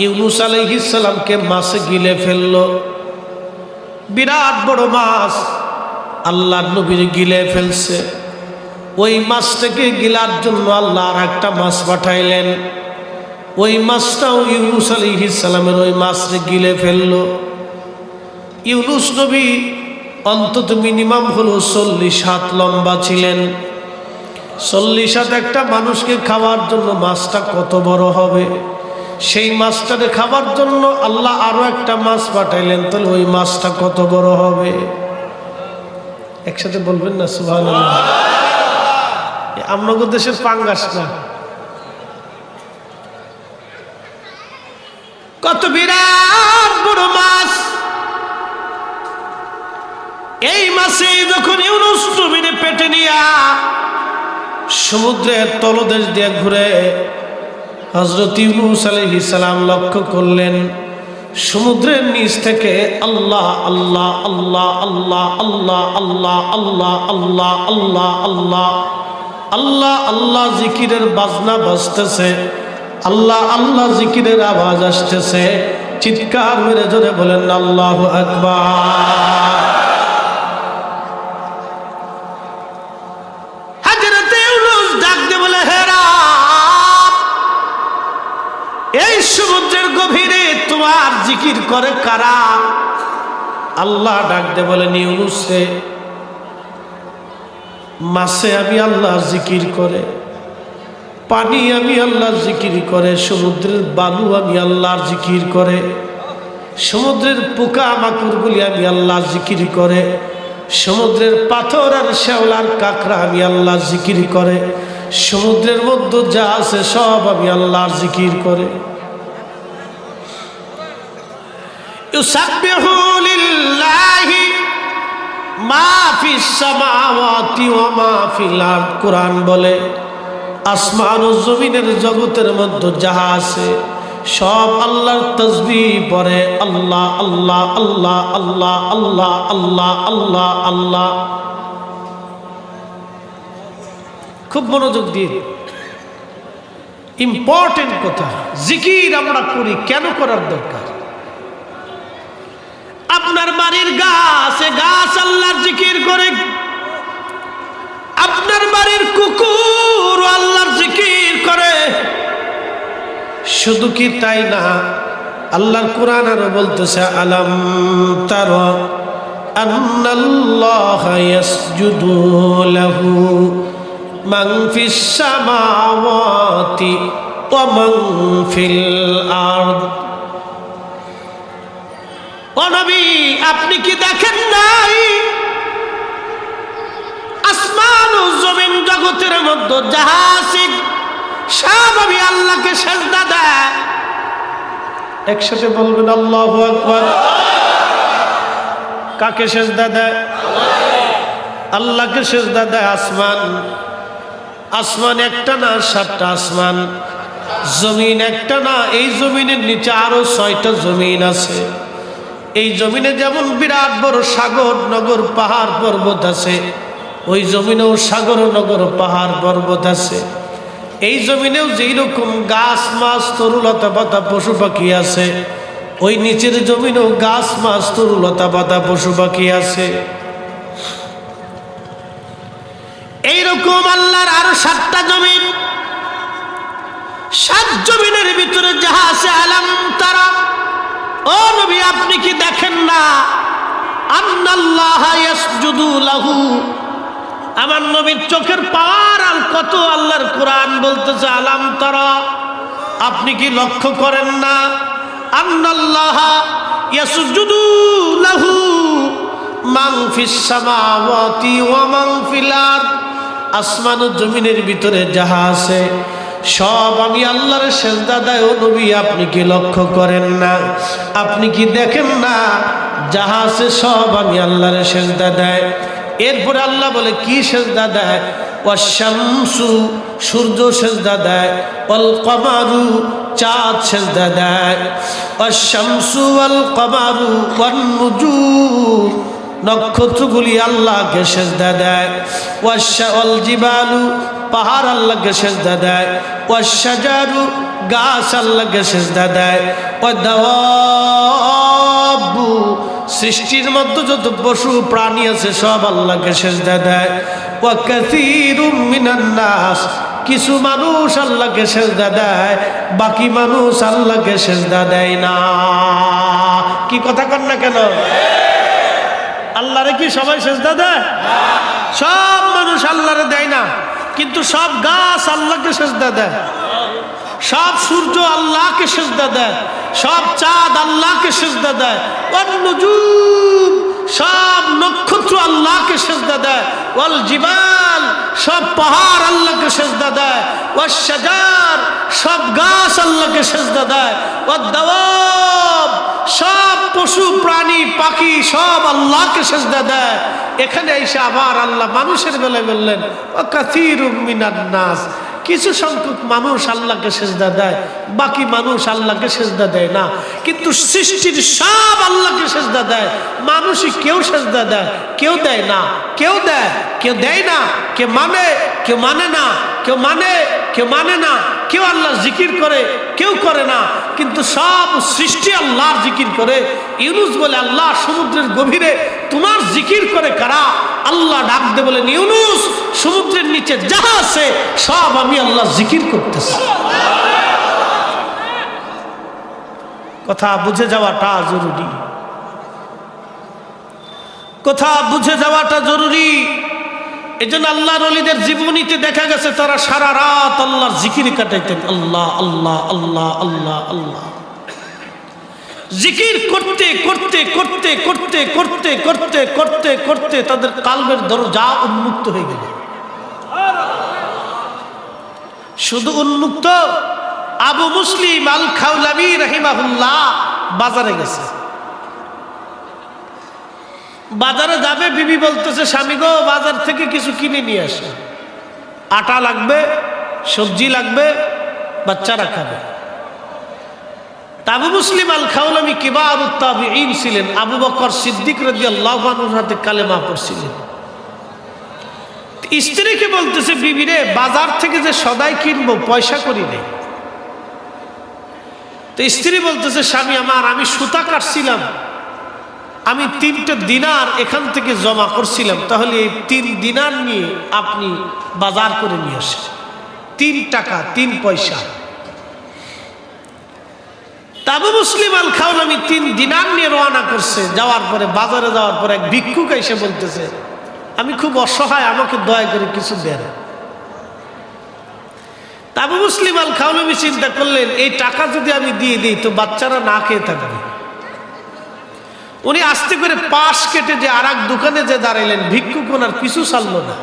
ইউনূস আলাইহিস সালামকে মাছে গিলে ফেললো। বিরাট বড় মাছ আল্লাহর নবীর গিলে ফেলছে। ওই মাছটাকে গিলার জন্য আল্লাহ আর একটা মাছ পাঠাইলেন। ওই মাছটাও ইউনূস আলাইহিস সালামের ওই মাছকে গিলে ফেললো। ইউনূস নবী অন্তত মিনিমাম হলো 40 হাত লম্বা ছিলেন। 40 হাত একটা মানুষকে খাওয়ার জন্য মাছটা কত বড় হবে? সেই মাছটাকে খাবার জন্য আল্লাহ আরো একটা মাছ পাঠাইলেন, তাহলে ওই মাছটা কত বড় হবে? একসাথে বলবেন না সুবহানাল্লাহ। আমাদের দেশের পাঙ্গাস না, কত বিরাট বড় মাছ। এই মাছে যখন ইউনূস নবীর পেটে নিয়া সমুদ্রের তলদেশ দিয়ে ঘুরে হযরত ইউনূস আলাইহিস সালাম লক্ষ্য করলেন সমুদ্রের নিচ থেকে আল্লাহ আল্লাহ আল্লাহ আল্লাহ আল্লাহ আল্লাহ আল্লাহ আল্লাহ আল্লাহ আল্লাহ আল্লাহ আল্লাহ জিকিরের বাজনা বাজতেছে, আল্লাহ আল্লাহ জিকিরের আওয়াজ আসতেছে। চিৎকার মেরে জোরে বলেন আল্লাহু আকবার। হযরত ইউনূস ডাক দিয়ে বলে, হে রাব, এই সমুদ্রের গভীরে তোমার জিকির করে কারা? আল্লাহ ডাক দিয়ে বলেন, ইউনূস রে, মাছে আমি আল্লাহর জিকির করে, পানি আমি আল্লাহর জিকির করে, সমুদ্রের বালু আমি আল্লাহর জিকির করে, সমুদ্রের পোকা মাকড়গুলি আমি আল্লাহর জিকির করে, সমুদ্রের পাথর আর শ্যাওলার কাঁকড়া আমি আল্লাহর জিকির করে, সমুদ্রের মধ্যে যা আছে সব আমি আল্লাহর জিকির করে। ইউসাব্বিহু লিল্লাহি মা ফিস সামাওয়াতি ওয়া মা ফিল আরদ। কোরআন বলে আসমান ও জমিনের জগতের মধ্যে যাহা আছে সব আল্লাহর তাসবিহ পড়ে। আল্লাহ আল্লাহ আল্লাহ আল্লাহ আল্লাহ আল্লাহ আল্লাহ আল্লাহ। খুব মনোযোগ দিয়ে, ইম্পর্টেন্ট কথা। জিকির আমরা করি, কেন করার দরকার? আপনার বাড়ির গাছ আল্লাহর জিকির করে, আপনার বাড়ির কুকুর আল্লাহর জিকির করে। শুধু কি তাই না, আল্লাহর কোরআন আরো বলতেছে, আলাম তারা আন্নাল্লাহা ইয়াসজুদু লাহু মান ফিস সামাওয়াতি ওয়া মান ফিল আরদ। ও নবী, আপনি কি দেখেন নাই আসমান ও জমিন জগতের মধ্যে যাহা আছে সব আমি আল্লাহকে সেজদা দেয়? একসাথে বলবেন আল্লাহু আকবার। কাকে সেজদা দেয়? আল্লাহকে সেজদা দেয়। আসমান, আসমান একটা না, 7টা আসমান। জমিন একটা না, এই জমিনের নিচে আরো 6টা জমিন আছে। এই জমিনে যেমন বিরাট বড় সাগর নগর পাহাড় পর্বত আছে, ওই জমিনেও সাগর নগর পাহাড় পর্বত আছে। এই জমিনেও যেই রকম গাছ মাছ তরুলতা পাতা পশু পাখি আছে, ওই নিচের জমিনেও গাছ মাছ তরুলতা পাতা পশু পাখি আছে। এইরকম আল্লাহর আরো 7টা জমিন। 7 জমিনের ভিতরে যাহা আছে, আলাম তারা, ও নবী আপনি কি দেখেন না, আন্নাল্লাহা ইয়াসজুদু লাহু। আমার নবীর চোখের পাওয়ার আর কত! আল্লাহর কোরআন বলতেছে, আলাম তারা, আপনি কি লক্ষ্য করেন না, আন্নাল্লাহা ইয়াসজুদু লাহু মান ফিস সামাওয়াতি ওয়া মান ফিল আরদ। আসমান ও জমিনের ভিতরে যাহা আছে সব আমি আল্লাহর সেজদা দেয়। ও নবী আপনি কি লক্ষ্য করেন না, আপনি কি দেখেন না, যাহা আছে সব আমি আল্লাহর সেজদা দেয়। এরপরে আল্লাহ বলে কি সেজদা দেয়? ওয়াশ-শামসু, সূর্য সেজদা দেয়, ওয়াল কমারু, চাঁদ সেজদা দেয়, ওয়াশ-শামসু ওয়াল কমারু ওয়ান নুজুম, নক্ষত্রগুলি আল্লাহকে সেজদা দেয়, ওয়াল জিবালু, পাহাড় আল্লাহকে সেজদা দেয়, ওয়াশ-শাজারু, গাছ আল্লাহকে সিজদা দেয়, ওয়া দাওয়াবু সৃষ্টির মধ্যে যত পশু প্রাণী আছে সব আল্লাহকে সিজদা দেয়, ওয়া কাসীরুম মিনান নাস কিছু মানুষ আল্লাহকে সিজদা দেয়, বাকি মানুষ আল্লাহকে সিজদা দেয় না। কি কথা কন না কেন? আল্লাহরে কি সবাই সিজদা দেয়? সব মানুষ আল্লাহরে দেয় না, কিন্তু সব গাছ আল্লাহকে সিজদা দেয়, সব সূর্য আল্লাহকে সিজদা দেয়, সব চাঁদ আল্লাহকে সিজদা দেয়, ওয়ান নুজুম সব নক্ষত্র আল্লাহকে সিজদা দেয়, ওয়াল জিবাল সব পাহাড় আল্লাহকে সিজদা দেয়, ওয়াশ শাজার সব গাছ আল্লাহকে সিজদা দেয়, ওয়াদ দাওয়াব সব পশু প্রাণী পাখি সব আল্লাহকে সিজদা দেয়। এখানে এসে আবার আল্লাহ মানুষের বেলায় বললেন, ওয়া কাসীরুম মিনান নাস কিছু সংখ্যক মানুষ আল্লাহকে সিজদা দেয়, বাকি মানুষ আল্লাহকে সিজদা দেয় না। কিন্তু সৃষ্টির সব আল্লাহকে সিজদা দেয়, মানুষই কেউ সিজদা দেয়, কেউ দেয় না, কেউ দেয়, কেউ দেয় না, কেউ মানে, কেউ মানে না, কেউ মানে, কেউ মানে না, কেউ আল্লাহ জিকির করে, কেউ করে না, কিন্তু সব সৃষ্টি আল্লাহর জিকির করে। ইউনুস বলে, আল্লাহ সমুদ্রের গভীরে তোমার জিকির করে কারা? আল্লাহ ডাক দে বলেন, ইউনুস সমুদ্রের নিচে যা আছে সব আমি আল্লাহ জিকির করতেছি। কথা বুঝে যাওয়াটা জরুরি, কথা বুঝে যাওয়াটা জরুরি। এই জন্য আল্লাহর ওলিদের জীবনীতে দেখা গেছে তারা সারা রাত আল্লাহর জিকির কাটাইতেন। আল্লাহ আল্লাহ আল্লাহ আল্লাহ আল্লাহ জিকির করতে করতে করতে করতে করতে করতে করতে করতে তাদের কালবের দরজা উন্মুক্ত হয়ে গেল। শুধু উন্মুক্ত, আবু মুসলিম আল খাওলাবী রাহিমাহুল্লাহ বাজারে গেছে। বাজারে যাবে, বিবি বলতেছে, স্বামী গো বাজার থেকে কিছু কিনে নিয়ে আসে, আটা লাগবে, সবজি লাগবে, বাচ্চারা খাবে। আবু মুসলিম আল খাওলাবী কিবারুত তাবিঈন ছিলেন, আবু বকর সিদ্দিক রাদিয়াল্লাহু আনহুর হাতে কালেমা পড়ছিলেন। স্ত্রীকে বলতেছে, বিবিরে বাজার থেকে যে সদাই কিনবো পয়সা করি নেই। তো স্ত্রী বলতেছে, স্বামী আমার, আমি সুতা কাটছিলাম, আমি 3টা দিনার এখান থেকে জমা করছিলাম, তাহলে এই 3 দিনার নিয়ে আপনি বাজার করে নিয়ে আসেন, 3 টাকা 3 পয়সা। আবু মুসলিম আল খাওলাবী 3 দিনার নিয়ে রওনা করছে। যাওয়ার পরে বাজারে যাওয়ার পরে এক ভিক্ষুক এসে বলতেছে, আমি খুব অসহায়, আমাকে দয়া করে কিছু দেন। আবু মুসলিম আল খাওলাবী চিন্তা করলেন, এই টাকা যদি আমি দিয়ে দিই তো বাচ্চারা না খেয়ে থাকবে। উনি আস্তে করে পাশ কেটে যে আর এক দোকানে যে দাঁড়াইলেন, ভিক্ষুক ওনার পিছু ছাড়লো না।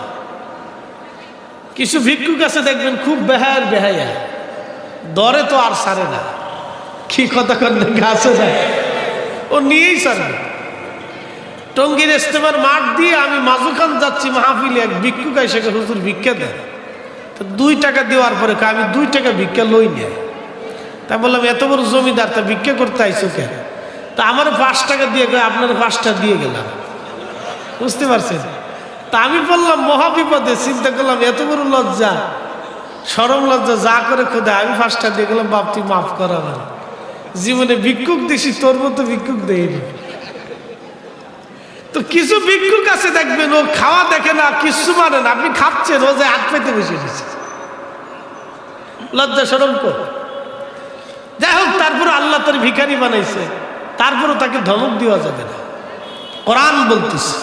কিছু ভিক্ষুক আছে দেখবেন খুব বেহায়ার বেহাইয়া, দরে তো আর ছাড়ে না। কি কথা করেন, গাছে যায় ও নিয়েই ছাড়বে। টঙ্গীর ইস্তেমার মাঠ দিয়ে আমি মাজুখান যাচ্ছি মাহফিলে, এক ভিক্ষুক এসে হুজুর ভিক্ষা দেন। তো 2 টাকা দেওয়ার পরে আমি 2 টাকা ভিক্ষা লই না। তা বললাম, এত বড় জমিদার, তা ভিক্ষা করতে আইসো কেন? তা আমার 5 টাকা দিয়ে আপনার 5টা দিয়ে গেলাম, বুঝতে পারছেন? তা আমি বললাম মহাবিপদে, চিন্তা করলাম এত বড় লজ্জা, শরম লজ্জা যা করে খোদা, আমি 5টা দিয়ে গেলাম, বাপ তুই মাফ করা আমার, জীবনে ভিক্ষুক দিছি, তোর মতো ভিক্ষুক দেয়নি। তো কিছু ভিক্ষুক আছে দেখবেন, ও খাওয়া দেখে না, কিছু মানে না, আপনি খাচ্ছেন, ও যে হাত পেতে বসে দিচ্ছে, লজ্জা শরম কর। যাই হোক, তারপরে আল্লাহ তার ভিখারি বানাইছে, তারপরে তাকে ধমক দেওয়া যাবে না। কোরআন বলতেছে,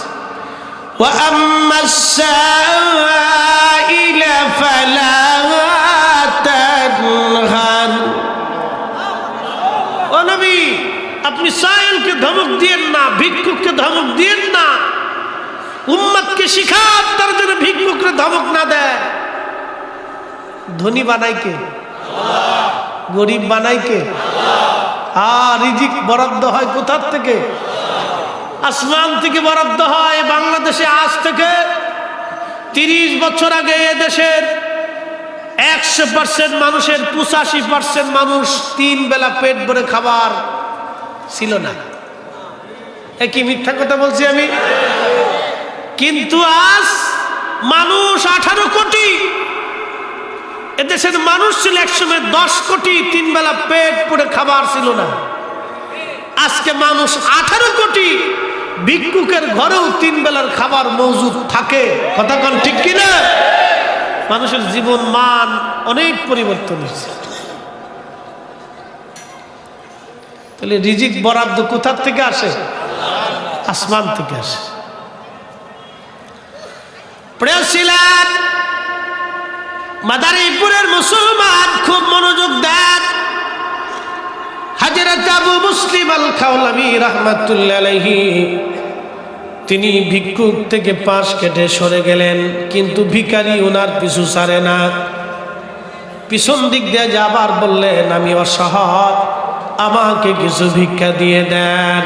وَأَمَّا السَّائِلَ فَلَا تَنْهَرْ। ও নবী, আপনি সাইলকে ধমক দিয়েন না, ভিক্ষুককে ধমক দিয়েন না। উম্মতকে শিখান তার জন্য ভিক্ষুককে ধমক না দেয়। ধনী বানাই কে? আল্লাহ। গরিব বানাই কে? আল্লাহ। আর রিজিক বরাদ্দ হয় কোথার থেকে? আসমান থেকে বরাদ্দ হয়। বাংলাদেশে আজ থেকে 30 বছর আগে এদেশের 100% মানুষের 85% মানুষ 3 বেলা পেট ভরে খাবার ছিল না। কি মিথ্যা কথা বলছি আমি? কিন্তু আজ মানুষ 18 কোটি। এদেশের মানুষ ছিল একসময় 10 কোটি, 3 বেলা পেট পুড়ে খাবার ছিল না। আজকে মানুষ 18 কোটি, ভিক্ষুকের ঘরেও 3 বেলার খাবার মজুদ থাকে। কথা কোন ঠিক কিনা? মানুষের জীবন মান অনেক পরিবর্তন হয়েছে। তাহলে রিজিক বরাদ্দ কোথা থেকে আসে? আসমান থেকে আসে। প্রিয় ছিলেন মাদারীপুরের মুসলমান, খুব মনোযোগ দেন। হযরত আবু মুসলিম আল খাওলামি রাহমাতুল্লাহ আলাইহি তিনি ভিক্ষুক থেকে পাশ কেটে সরে গেলেন, কিন্তু ভিখারি ওনার পিছু ছাড়ে না। পিছন দিক দিয়ে যাবার বললেন, আমি অসহায়, আমাকে কিছু ভিক্ষা দিয়ে দেন।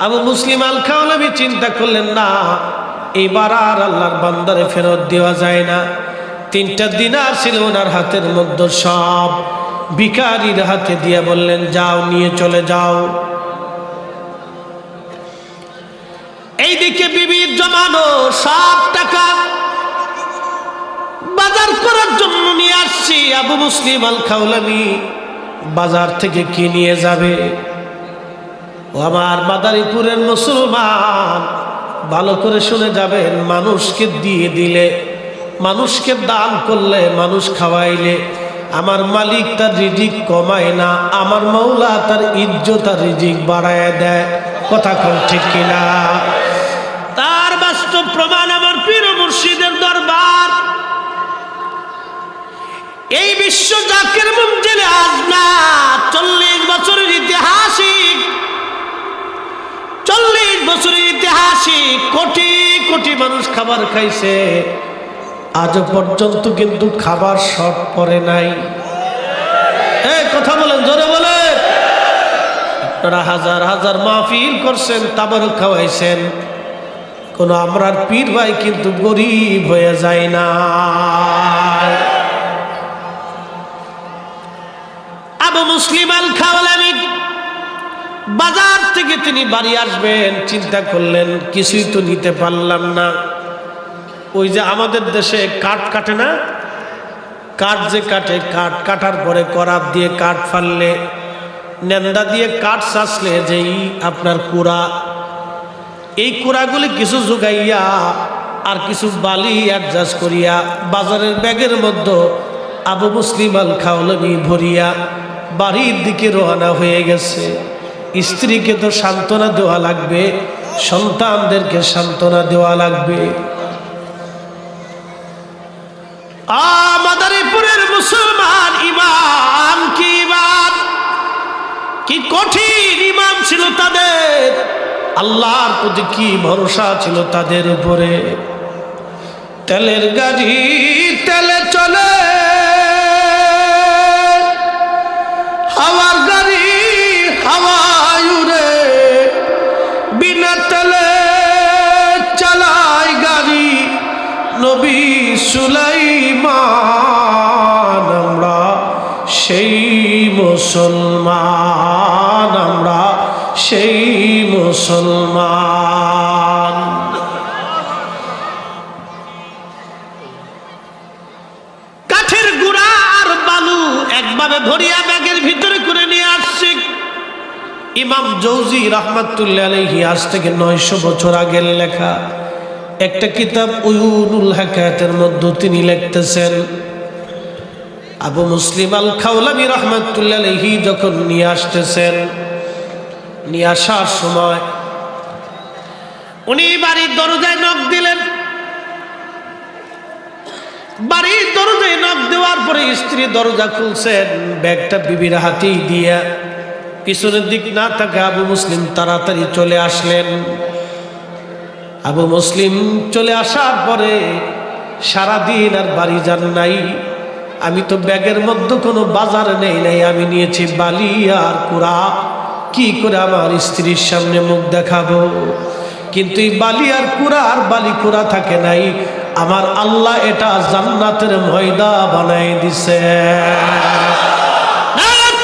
আবু মুসলিম আল খাওলামি চিন্তা করলেন, না, এইবার আর আল্লাহর বান্দারে ফেরত দেওয়া যায় না। 3টা দিনার ছিল ওনার হাতের মধ্যে, সব ভিখারির হাতে দিয়ে বললেন, যাও, নিয়ে চলে যাও। এইদিকে বিবির জমানো সব টাকা বাজার করার জন্য নিয়ে আসছি। আবু মুসলিম আল খাওলামি বাজার থেকে কি নিয়ে যাবে? ও আমার মাদারীপুরের মুসলমান, ভালো করে শুনে যাবেন, মানুষকে দিয়ে দিলে, মানুষকে দান করলে, মানুষ খাওয়াইলে আমার মালিক তার রিজিক কমায় না, আমার মৌলা তার ইজ্জত আর রিজিক বাড়ায় দেয়। কথা কোন ঠিক কিনা? তার বাস্তব প্রমাণ আমার পীর মুর্শিদের দরবার। এই বিশ্ব জাকির মঞ্জিলে আজ না, 40 বছরের ইতিহাসিক, 40 বছরের ইতিহাসিক, কোটি কোটি মানুষ খাবার খাইছে, আজও পর্যন্ত কিন্তু খাবার শর্ট পড়ে নাই। কথা বলেন, জোরে বলেন। আপনারা হাজার হাজার মাহফিল করছেন, তাবারক খাওয়াইছেন, কোন আমরার পীর ভাই কিন্তু গরিব হয়ে যায় না। আবু মুসলিম আল খাওলামি বাজার থেকে তিনি বাড়ি আসবেন, চিন্তা করলেন, কিছুই তো নিতে পারলাম না। ওই যে আমাদের দেশে কাঠ কাটে না, কাঠ যে কাটে, কাঠ কাটার পরে করাত দিয়ে কাঠ ফাললে, নেন্দা দিয়ে কাঠ চাষলে যেই আপনার কুড়া, এই কুড়াগুলি কিছু জোগাইয়া আর কিছু বালি অ্যাডজাস্ট করিয়া বাজারের ব্যাগের মধ্যে আবু মুসলিম আল খাওলামি ভরিয়া বাড়ির দিকে রওনা হয়ে গেছে। স্ত্রীকে তো সান্ত্বনা দেওয়া লাগবে, সন্তানদেরকে সান্ত্বনা দেওয়া লাগবে। মাদারীপুরের মুসলমান ইমাম, কি ইমাম, কি কঠিন ইমাম ছিল তাদের, আল্লাহর প্রতি কি ভরসা ছিল তাদের উপরে। তেলের গাড়ি তেলে চলে, হাওয়ার গাড়ি হাওয়ায় উড়ে, বিনা তেলে চালায় গাড়ি নবী সুলাইমান। আমরা সেই মুসলমান, আমরা সেই মুসলমান। কাঠের গুড়া আর বালু একভাবে ভরিয়া ব্যাগের ভিতরে করে নিয়ে আসছে। ইমাম জৌজি রাহমাতুল্লাহ আলাইহি আজ থেকে 900 বছর আগের লেখা একটা কিতাব উয়ুনুল হাকায়াতের মধ্যে তিনি লিখতেছেন, আবু মুসলিম আল খাওলামি রাহমাতুল্লাহ আলাইহি যখন নিয়ে আসতেছেন, নিয়ে আসার সময় উনি বাড়ির দরজায় নক দিলেন। বাড়ির দরজায় নক দেওয়ার পরে স্ত্রী দরজা খুলছেন, ব্যাগটা বিবির হাতেই দিয়া পিছনের দিক না থাকে আবু মুসলিম তাড়াতাড়ি চলে আসলেন। আবু মুসলিম চলে আসার পরে সারাদিন আর বাড়ি যান নাই। আমি তো ব্যাগের মধ্যে কোনো বাজার নেই নাই, আমি নিয়েছি বালি আর কুড়া, কি করে আমার স্ত্রীর সামনে মুখ দেখাবো? কিন্তু এই বালি আর কুড়া আর বালি কুড়া থাকে নাই, আমার আল্লাহ এটা জান্নাতের ময়দা বানাই দিছে।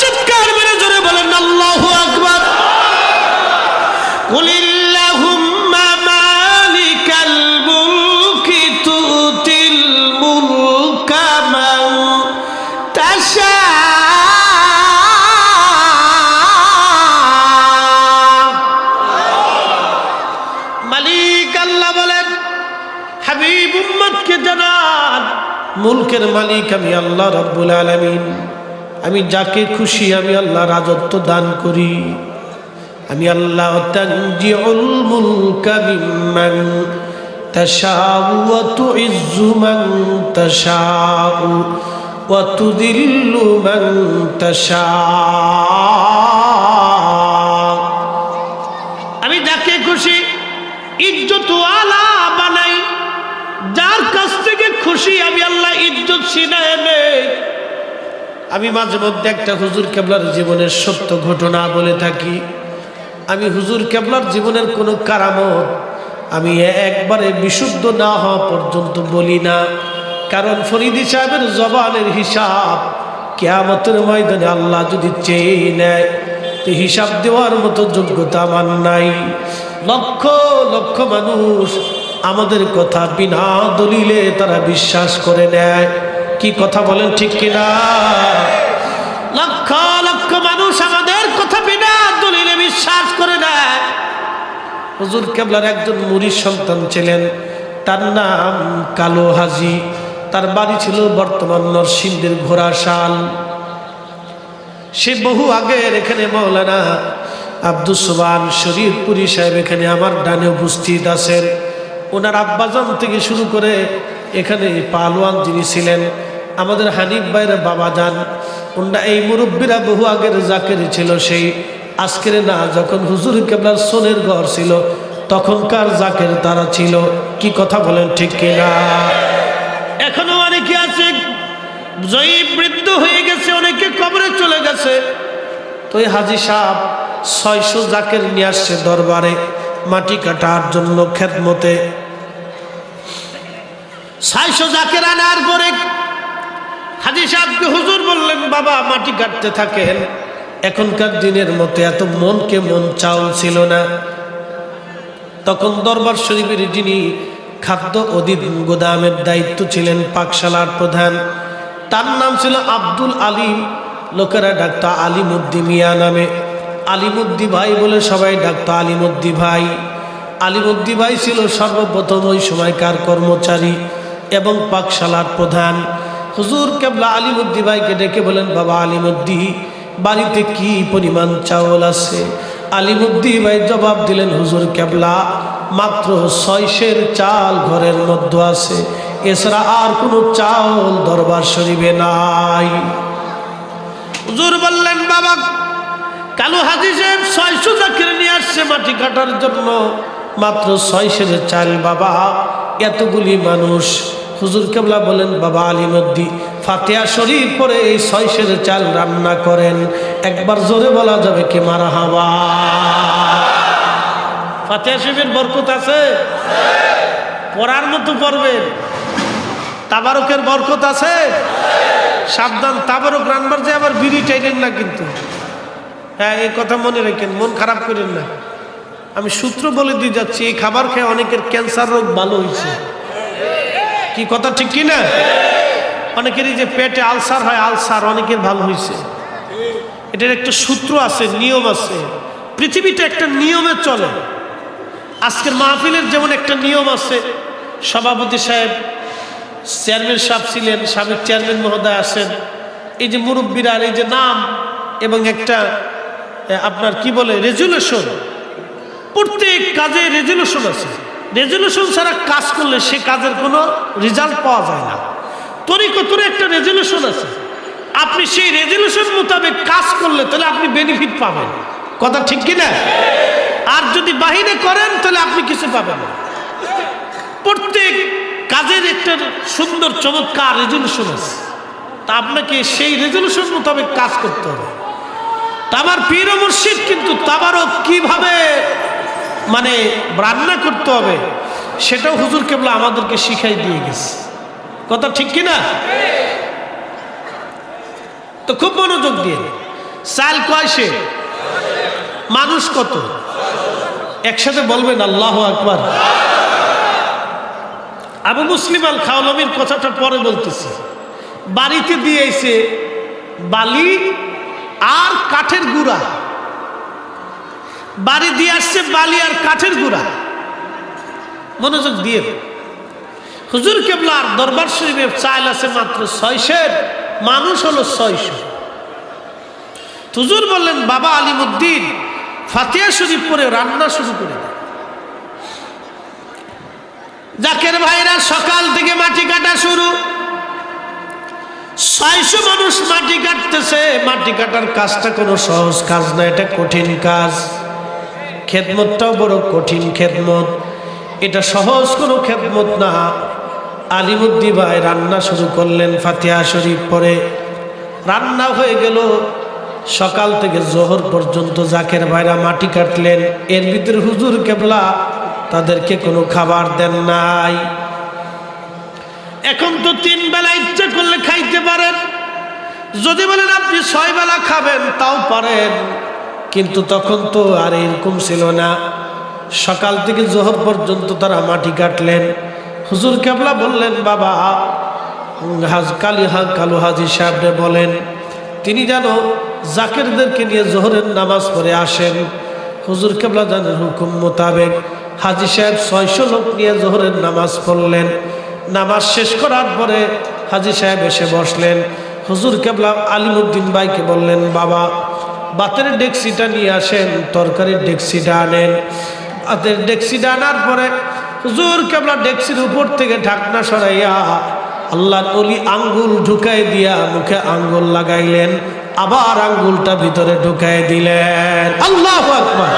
চিৎকার মেরে জোরে বলেন আল্লাহু আকবার। কুলিল্লাহুম্মা মালিকাল মুলকি তুতিল মুলকা মুলকের মালিক আমি আল্লাহ রাব্বুল আলামিন। আমি যাকে খুশি আমি আল্লাহ রাজত্ব দান করি। আমি আল্লাহ তানজিউল মুলকা মিম্মান তাশাউ ওয়া তুইজ্জু মান তাশাউ ওয়া তুযিল্লু মান তাশাউ। আমি যাকে খুশি ইজ্জত ওয়ালা বানাই, যার কাছ থেকে খুশি আমি আল্লাহ ইজ্জত ছিনায় নেই। আমি মাঝে মধ্যে একটা হুজুর কেবলার জীবনের সত্য ঘটনা বলে থাকি। আমি হুজুর কেবলার জীবনের কোনো কারামত আমি একবারে বিশুদ্ধ না হওয়া পর্যন্ত বলি না, কারণ ফরিদি সাহেবের জবানের হিসাব কিয়ামতের ময়দানে আল্লাহ যদি চেয়ে নেয় তো হিসাব দেওয়ার মতো যোগ্যতা আমার নাই। লক্ষ লক্ষ মানুষ আমাদের কথা বিনা দলিলে তারা বিশ্বাস করে নেয়। কি কথা বলেন ঠিক কিনা? লক্ষ লক্ষ মানুষ আমাদের কথা বিনা দলিলে বিশ্বাস করে নেয়। হুজুর কেবলার একজন মুরিদ সন্তান ছিলেন, তার নাম কালো হাজি। তার বাড়ি ছিল বর্তমান নরসিংদীর ঘোড়াশাল। সে বহু আগের এখানে মৌলানা আব্দুস সুবহান শরীফপুরি সাহেব এখানে আমার ডানে উপস্থিত আছেন। ওনার আব্বাজান থেকে শুরু করে এখানে পালোয়ান যিনি ছিলেন আমাদের হানিফ ভাইয়ের বাবা যান, ওনারা এই মুরব্বীরা বহু আগের জাকের ছিল। সেই আজকের না, যখন হুজুর কেবলার সোনের ঘর ছিল তখনকার জাকের তারা ছিল। কি কথা বলেন ঠিক কিনা? এখনো অনেকে আছে জয়ী বৃদ্ধ হয়ে গেছে, অনেকে কবরে চলে গেছে। তো এই হাজি সাহেব 600 জাকের নিয়ে আসছে দরবারে মাটি কাটার জন্য খেদমতে। 600 জাকের আনার পরে হাজি সাহেবকে হুজুর বললেন, বাবা মাটি কাটতে থাকেন। এখনকার দিনের মতো এত মনকে মন চাউল ছিল না। তখন দরবার শরীফের যিনি খাদ্য অধিক গোদামের দায়িত্ব ছিলেন, পাকশালার প্রধান, তার নাম ছিল আব্দুল আলিম। লোকেরা ডাকতো আলিমুদ্দি মিয়া নামে। আলিমুদ্দি ভাই বলে সবাই ডাকতো আলিমুদ্দি ভাই। আলিমুদ্দি ভাই ছিল সর্বপ্রথম ওই সময়কার কর্মচারী এবং পাকশালার প্রধান। হুজুর কেবলা আলিমুদ্দি ভাইকে ডেকে বলেন, বাবা আলিমুদ্দি, বাড়িতে কি পরিমাণ চাউল আছে? আলিমুদ্দি ভাই জবাব দিলেন, হুজুর কেবলা মাত্র 6 সের চাল ঘরের মধ্যে আছে, এছাড়া আর কোনো চাউল দরবার শরীফে নাই। হুজুর বললেন, বাবা কালু হাজি সাহেব 600 জাকের নিয়ে আসছে মাটি কাটার জন্য, মাত্র 6 সের চাল বাবা, এতগুলি মানুষ। হুজুর কেবলা বলেন, বাবা আলিমুদ্দি ফাতিহা শরীফ পরে এই 6 সের চাল রান্না করেন। একবার জোরে বলা যাবে কি মারহাবা? ফাতিহা শরীফের বরকত আছে, পড়ার মতো পড়বেন। তাবারকের বরকত আছে। সাবধান, তাবারক রান্নার যে আবার বিড়ি চাইলেন না কিন্তু। হ্যাঁ, এই কথা মনে রাখেন, মন খারাপ করেন না। আমি সূত্র বলে দিয়ে যাচ্ছি, এই খাবার খেয়ে অনেকের ক্যান্সার রোগ ভালো হয়েছে। কি কথা ঠিক কিনা? অনেকেরই যে পেটে আলসার হয়, আলসার অনেকের ভালো হয়েছে। এটার একটা সূত্র আছে, নিয়ম আছে। পৃথিবীটা একটা নিয়মে চলে। আজকের মাহফিলের যেমন একটা নিয়ম আছে, সভাপতি সাহেব, চেয়ারম্যান সাহেব ছিলেন, সাবেক চেয়ারম্যান মহোদয় আছেন, এই যে মুরব্বীরা, এই যে নাম এবং একটা আপনার কি বলে রেজুলেশন, প্রত্যেক কাজে রেজুলেশন আছে। রেজুলেশন ছাড়া কাজ করলে সে কাজের কোনো রেজাল্ট পাওয়া যায় না। তরিকতরে একটা রেজুলেশন আছে, আপনি সেই রেজুলেশন মোতাবেক কাজ করলে তাহলে আপনি বেনিফিট পাবেন। কথা ঠিক কিনা? আর যদি বাহিরে করেন তাহলে আপনি কিছু পাবেন না। প্রত্যেক কাজের একটা সুন্দর চমৎকার রেজুলেশন আছে, তা আপনাকে সেই রেজুলেশন মোতাবেক কাজ করতে হবে। তা আমার পীর ও মুর্শিদ কিন্তু তাবারক কিভাবে মানে রান্না করতে হবে সেটাও হুজুর কেবলা আমাদেরকে শিখাই দিয়ে গেছে। কথা ঠিক কিনা? তো খুব মনোযোগ দিয়ে, চাল কয় সে, মানুষ কত, একসাথে বলবেন আল্লাহু আকবার। আবু মুসলিম আল খাওলামির কথাটা পরে বলতেছি। বাড়িতে দিয়েছে বালি আর কাঠের গুঁড়া, বাড়ি দিয়ে আসছে বালি আর কাঠের গুঁড়া। মনোযোগ দিয়ে, হুজুর কেবলার দরবার শরীফে চাল আছে মাত্র 600, মানুষ হলো 600। হুজুর বললেন বাবা আলিমুদ্দিন ফাতিহা শরীফ পড়ে রান্না শুরু করে দেন। জাকের ভাইরা সকাল থেকে মাটি কাটা শুরু, 600 মানুষ মাটি কাটতেছে। মাটি কাটার কাজটা কোনো সহজ কাজ না, এটা কঠিন কাজ। খেদমতটাও বড় কঠিন খেদমত, এটা সহজ কোনো খেদমত না। আলিমুদ্দিন ভাই রান্না শুরু করলেন ফাতিহা শরীফ পড়ে। রান্না হয়ে গেল, সকাল থেকে জোহর পর্যন্ত জাকের ভাইরা মাটি কাটলেন। এর ভিতরে হুজুর কেবলা তাদেরকে কোনো খাবার দেন নাই। এখন তো 3 বেলা ইচ্ছা করলে খাইতে পারেন, যদি বলেন আপনি 6 বেলা খাবেন তাও পারেন, কিন্তু তখন তো আর এরকম ছিল না। সকাল থেকে জোহর পর্যন্ত তারা মাটি কাটলেন। হুজুর কেবলা বললেন বাবা কালু হাজি সাহেবরে বলেন তিনি যেন জাকেরদেরকে নিয়ে জোহরের নামাজ পড়ে আসেন। হুজুর কেবলা জানেন হুকুম মোতাবেক হাজি সাহেব 600 লোক নিয়ে জোহরের নামাজ পড়লেন। নামাজ শেষ করার পরে হাজি সাহেব এসে বসলেন। হুজুর কেবলা আলিমুদ্দিন ভাইকে বললেন বাবা ভাতের ডেকসিটা নিয়ে আসেন, তরকারির ডেকসিটা আনেন। ভাতের ডেকসিটা আনার পরে হুজুর কেবলা ডেকসির উপর থেকে ঢাকনা সরাইয়া আল্লাহর ওলি আঙ্গুল ঢুকাই দিয়া মুখে আঙ্গুল লাগাইলেন, আবার আঙ্গুলটা ভিতরে ঢুকাই দিলেন। আল্লাহু আকবার।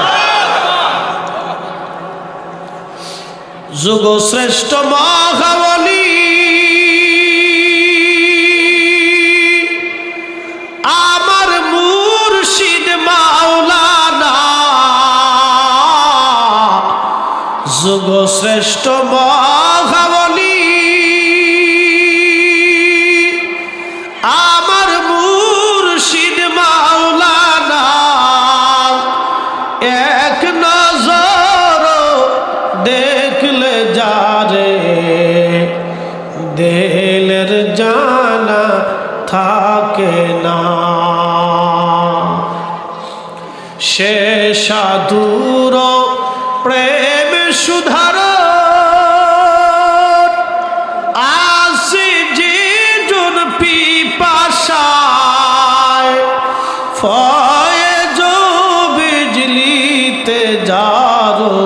যুগ শ্রেষ্ঠ মহাবলী আমার মুর্শিদ মাওলানা, যুগ শ্রেষ্ঠ মহাবলী আমার মুর্শিদ মাওলানা, এক নজর দেখলে যারে দিলের জানা থাকে না, সে সাধুর প্রেম সুধার আসে যে জন পিপাসায়, ফয়েজ বিজলিতে যারো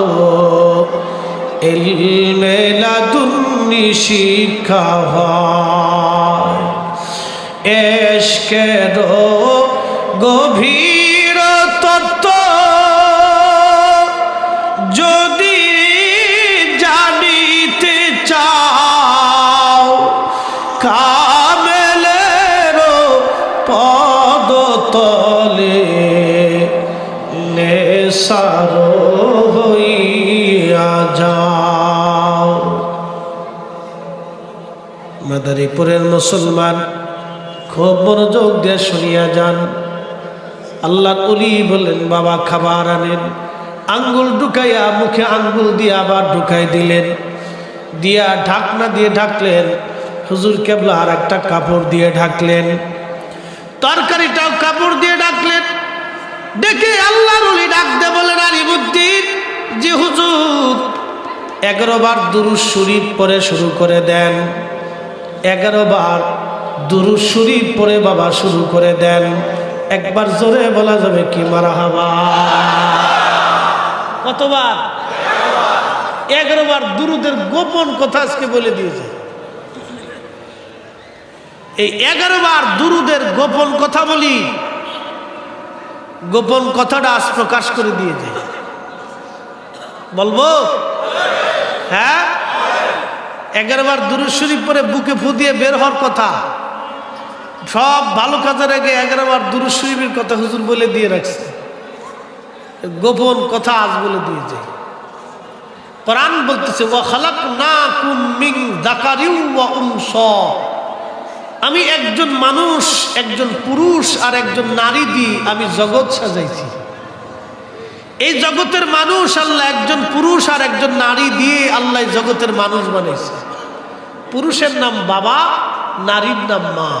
ইলমে লাদুন্নি শিক্ষা হয়, এশকের গভীর তত্ত্ব যদি জানিতে চাও, কামেলের পদতলে নেশার হইয়া যাও। মাদারীপুরের মুসলমান খুব মনোযোগ দিয়ে শুনিয়া যান। আল্লাহর ওলি বললেন বাবা খাবার আনেন। আঙ্গুল ঢুকাইয়া মুখে আঙ্গুল দিয়ে আবার ঢুকাই দিলেন, দিয়া ঢাকনা দিয়ে ঢাকলেন। হুজুর কেবলা আর একটা কাপড় দিয়ে ঢাকলেন, তরকারিটাও কাপড় দিয়ে ঢাকলেন। ডেকে আল্লাহর ওলি ডাক দিয়ে বলেন আলিমুদ্দিন যে হুজুর 11 বার দুরূদ শরীফ পড়ে শুরু করে দেন, 11 বার দুরূদ শরীফ পড়ে বাবা শুরু করে দেন। একবার জোরে বলা যাবে কি মারহাবা? কতবার? 11 বার দুরূদের গোপন কথা আজকে বলে দিয়েছে। এই 11 বার দুরূদের গোপন কথা বলি, গোপন কথাটা আজ প্রকাশ করে দিয়েছে। বলবো? হ্যাঁ, 11 বার দুরূদ শরীফ পরে বুকে ফু দিয়ে বের হওয়ার কথা। সব ভালো কাজের আগে 11 বার দুরূদ শরীফের কথা হুজুর বলে দিয়ে রাখছে। গোপন কথা আজ বলে দিয়েছে। কোরআন বলতেছে ওয়া খালাকনাকুম মিন যাকারিন ওয়া উনসা, আমি একজন মানুষ, একজন পুরুষ আর একজন নারী দিয়ে আমি জগৎ সাজাইছি। এই জগতের মানুষ আল্লাহ একজন পুরুষ আর একজন নারী দিয়ে আল্লাহ জগতের মানুষ বানাইছে। পুরুষের নাম বাবা, নারীর নাম মা।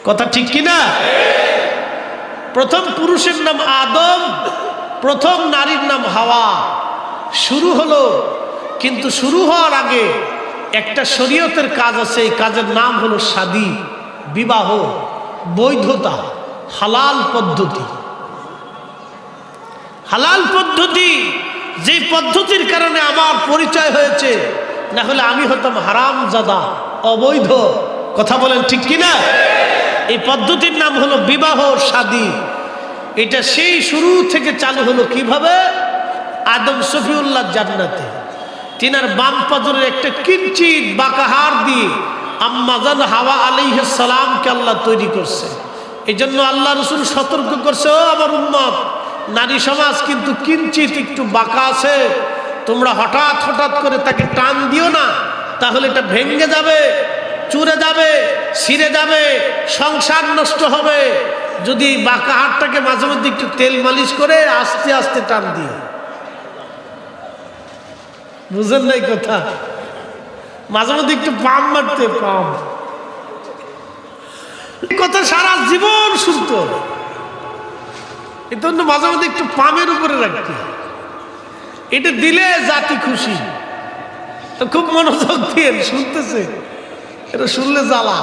কথা ঠিক কিনা? প্রথম পুরুষের নাম আদম, প্রথম নারীর নাম হাওয়া। শুরু হলো কিন্তু শুরু হওয়ার আগে একটা শরীয়তের কাজ আছে, এই কাজের নাম হলো শাদী, বিবাহ, বৈধতা, হালাল পদ্ধতি। হালাল পদ্ধতি, যে পদ্ধতির কারণে আমার পরিচয় হয়েছে, না হলে আমি হতাম হারামজাদা, অবৈধ। কথা বলেন ঠিক কিনা? এই পদ্ধতির নাম হলো বিবাহ, শাদী। এটা সেই শুরু থেকে চালু হলো কিভাবে? আদম শফিউল্লাহ জান্নাতে তিনার বাম পাজরের একটা কিঞ্চিত বাঁকা হাড় দিয়ে আম্মাজান হাওয়া আলাইহিস সালামকে আল্লাহ তৈরি করছে। এই জন্য আল্লাহ রসুল সতর্ক করছে, ও আমার উম্মত, নারী সমাজ কিন্তু কিঞ্চিত একটু বাঁকা আছে, তোমরা হঠাৎ হঠাৎ করে তাকে টান দিও না, তাহলে এটা ভেঙে যাবে, চুরে যাবে, ছিঁড়ে যাবে, সংসার নষ্ট হবে। যদি বাঁকা হাড়টাকে মাঝে মধ্যে একটু তেল মালিশ করে আস্তে আস্তে টান দিও। বুঝেন নাই কথা? মাঝে মধ্যে একটু পাম মারতে, পাম কথা সারা জীবন শুনতে হবে। এই জন্য মাঝে মধ্যে একটু পামের উপরে রাখতে, এটা দিলে জাতি খুশি। তো খুব মনোযোগ দিয়ে শুনতেছে, এটা শুনলে জ্বালা।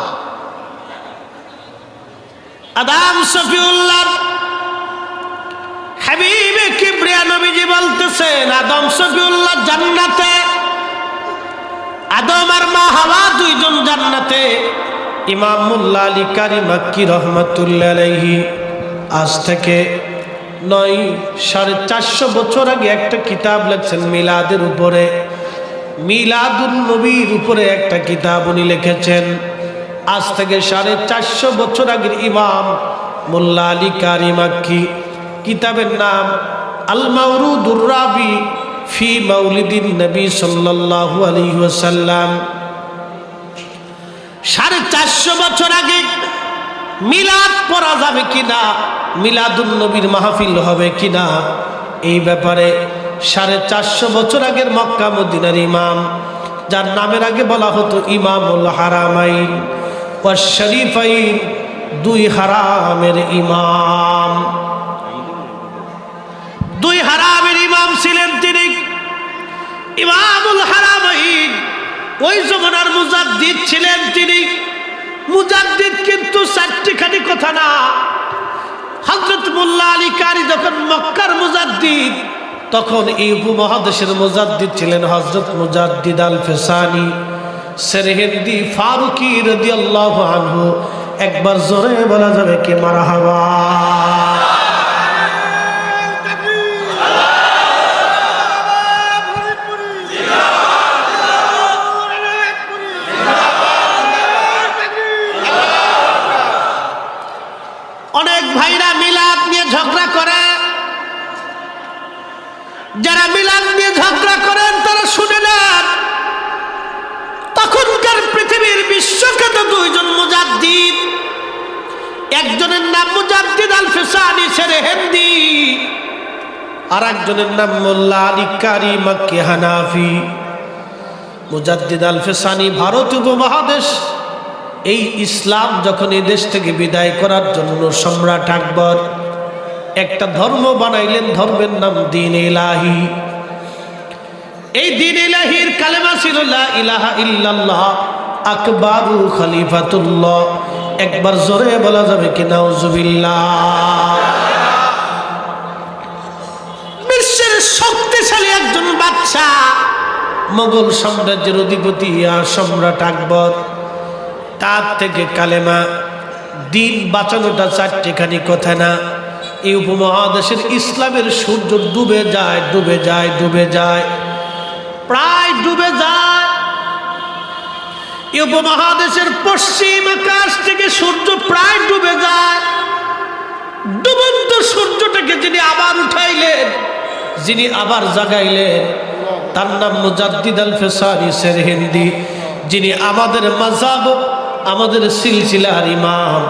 আদম শফিউল্লাহ হাবিবে কিবরিয়া নবীজি বলতেছেন, আদম শফিউল্লাহ জান্নাতে, আদম আর মা হাওয়া দুইজন জান্নাতে। ইমাম মোল্লা আলী কারি মাক্কি রহমাতুল্লাহ আলাইহি আজ থেকে 450 বছর আগে একটা কিতাব লিখছেন মিলাদের উপরে, মিলাদুন নবীর উপরে একটা কিতাব উনি লিখেছেন। আজ থেকে 450 বছর আগের ইমাম মোল্লা আলী কারি মাক্কি, কিতাবের নাম আল মাওরুদুর রাবি ফি মাউলিদিন নবী সাল্লাল্লাহু আলাইহি ওয়াসাল্লাম। 450 বছর আগে মিলাদ পড়া যাবে কিনা, মিলাদুন নবীর মাহফিল হবে কিনা, এই ব্যাপারে 450 বছর আগের মক্কা মদিনার ইমাম, যার নামের আগে বলা হতো ইমামুল হারামাইন ওয়াশ শরীফাইন, দুই হারামের ইমাম, দুই হারামের ইমাম ছিলেন তিনি, ইমামুল হারামাইন। ওই জমানার মুজাদ্দিদ ছিলেন তিনি। মুজাদ্দিদ কিন্তু চারটিখানি কথা না। হযরত মোল্লা আলী কারি যখন মক্কার মুজাদ্দিদ, তখন এই উপমহাদেশের মুজাদ্দিদ ছিলেন হযরত মুজাদ্দিদ আল ফিসানি সেরহিন্দি ফারুকি রাদিয়াল্লাহু আনহু। একবার জোরে বলা যাবে কি মারহাবা? অনেক ভাইরা মিলাদ নিয়ে ঝগড়া করে, যারা মিলাদ নিয়ে ঝগড়া করেন তারা শুনে নেন, তখনকার পৃথিবীর বিশ্বখ্যাত দুইজন মুজাদ্দিদ, একজনের নাম মুজাদ্দিদ আল ফিসানি সেরহিন্দি, আর একজনের নাম মোল্লা আলী কারি মাক্কি হানাফি। মুজাদ্দিদ আল ফিসানি ভারত উপমহাদেশ, এই ইসলাম যখন এই দেশ থেকে বিদায় করার জন্য সম্রাট আকবর একটা ধর্ম বানাইলেন, ধর্মের নাম দ্বীন ইলাহি। এই দ্বীন ইলাহির কালেমা ছিল লা ইলাহা ইল্লাল্লাহ আকবারু খলিফাতুল্লাহ। একবার জোরে বলা যাবে কি নাউজুবিল্লাহ? বিশ্বের শক্তিশালী একজন বাদশা, মোগল সাম্রাজ্যের অধিপতি আর সম্রাট আকবর, তার থেকে কালেমা দিন বাঁচানোটা চারটিখানি কথা না। এই উপমহাদেশের ইসলামের সূর্য ডুবে যায়, ডুবে যায়, ডুবে যায়, প্রায় ডুবে যায়। এই উপমহাদেশের পশ্চিম আকাশ থেকে সূর্য প্রায় ডুবে যায়। ডুবন্ত সূর্যটাকে যিনি আবার উঠাইলেন, যিনি আবার জাগাইলেন, তার নাম মুজাদ্দিদ আল ফিসানি সেরহিন্দি, যিনি আমাদের মাযহাব, আমাদের সিলসিলার ইমাম।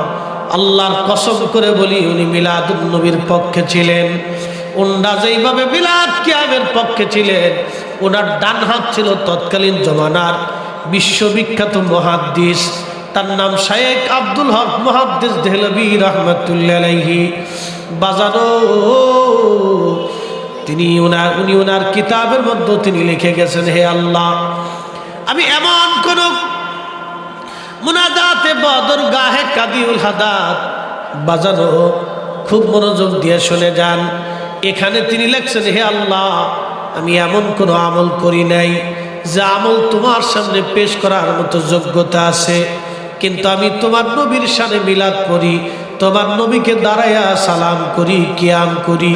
আল্লাহর কসম করে বলি, উনি মিলাদুন নবীর পক্ষে ছিলেন। ওনারা যেইভাবে মিলাদ কিয়ামের পক্ষে ছিলেন, ওনার ডান হাত ছিল তৎকালীন জমানার বিশ্ববিখ্যাত মুহাদ্দিস, তার নাম শায়েখ আব্দুল হক মুহাদ্দিস দেহলভী রাহমাতুল্লাহ আলাইহি। বাজানো উনি ওনার কিতাবের মধ্যে তিনি লিখে গেছেন, হে আল্লাহ, আমি এমন কোন মুনাজাতে বদর গাহে কাদিউল হাদাত বাজানো, খুব মনোযোগ দিয়ে শুনে যান। এখানে তিনি লিখছেন, হে আল্লাহ, আমি এমন কোনো আমল করি নাই যে আমল তোমার সামনে পেশ করার মতো যোগ্যতা আছে, কিন্তু আমি তোমার নবীর শানে মিলাদ পড়ি, তোমার নবীকে দাঁড়াইয়া সালাম করি, কিয়াম করি।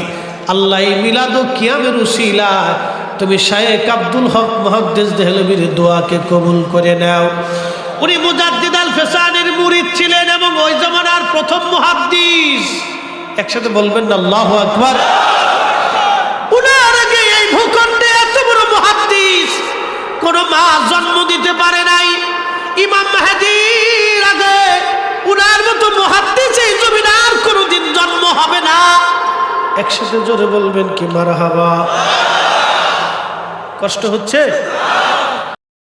আল্লাহ, এই মিলাদ ও কিয়ামের উসিলা তুমি শায়েখ আব্দুল হক মুহাদ্দিস দেহলভীর দোয়াকে কবুল করে নাও। উনি মুজাদ্দিদ আল ফেসানির মুরিদ ছিলেন এবং ওই জামানার প্রথম মুহাদ্দিস। একসাথে বলবেন না আল্লাহু আকবার। উনার আগে এই ভূখণ্ডে এত বড় মুহাদ্দিস কোন মা জন্ম দিতে পারে নাই। ইমাম মাহদীর আগে উনার মতো মুহাদ্দিস এই জমিনে আর কোনোদিন জন্ম হবে না। একসাথে জোরে বলবেন কি মারহাবা। কষ্ট হচ্ছে?